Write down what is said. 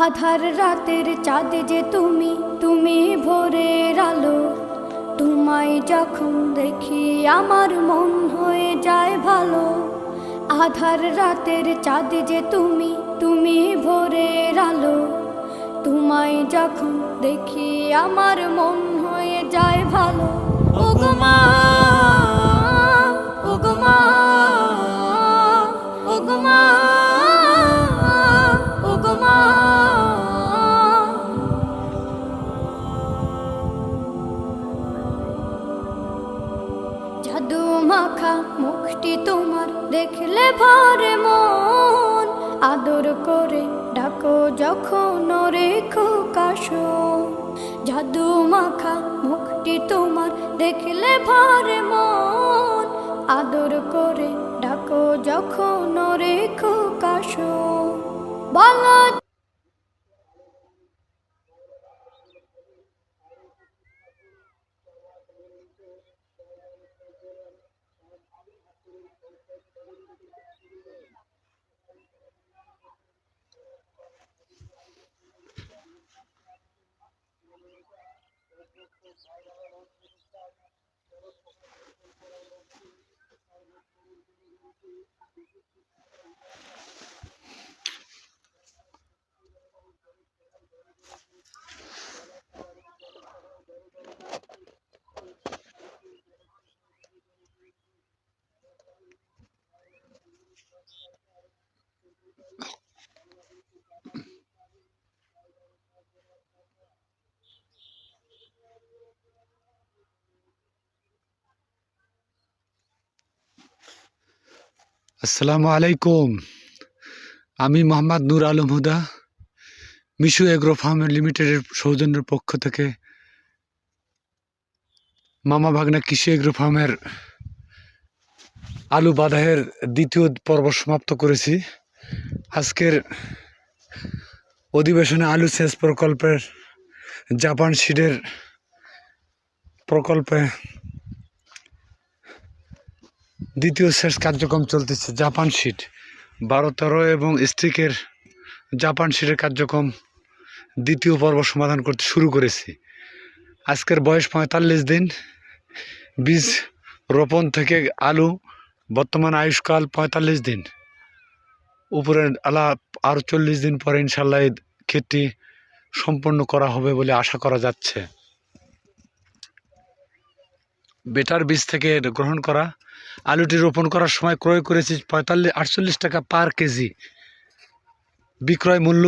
আধার রাতের চাঁদ যে তুমি, তুমি ভোরের আলো। তোমায় যখন দেখি আমার মন হয়ে যায় ভালো। আধার রাতের চাঁদ যে তুমি, তুমি ভোরের আলো। তোমায় যখন দেখি আমার মন হয়ে যায় ভালো। ওগো মা, ওগো মা, ওগো মা, ওগো মা। জাদু মাখা মুখটি তোমার দেখলে ভরে মন। আদর করে ডাকো যখন রেখো কাশন। জাদু মাখা মুখটি তোমার দেখলে ভরে মন। আদর করে ডাকো যখন রেখো কাশন। বলো আসসালামু আলাইকুম। আমি মোহাম্মদ নূর আলম হুদা, মিশু এগ্রো ফার্ম লিমিটেডের সৌজন্যের পক্ষ থেকে মামা ভাগনা কৃষি এগ্রো ফার্মের আলু বাধাইয়ের দ্বিতীয় পর্ব সমাপ্ত করেছি। আজকের অধিবেশনে আলু সেচ প্রকল্পের জাপান সিডের প্রকল্পে দ্বিতীয় সেচ কার্যক্রম চলতেছে। জাপান সিড 12-13 এবং স্টিকের জাপান সিডের কার্যক্রম দ্বিতীয় পর্ব সমাধান করতে শুরু করেছি। আজকের বয়স 45 দিন। বীজ রোপণ থেকে আলু বর্তমান আয়ুষ্কাল 45 দিন। উপরে আলা আরও 40 দিন পরে ইনশাল্লাহ এই ক্ষেতটি সম্পন্ন করা হবে বলে আশা করা যাচ্ছে। বেটার বীজ থেকে গ্রহণ করা আলুটি রোপণ করার সময় ক্রয় করেছি 48 টাকা পার কেজি। বিক্রয় মূল্য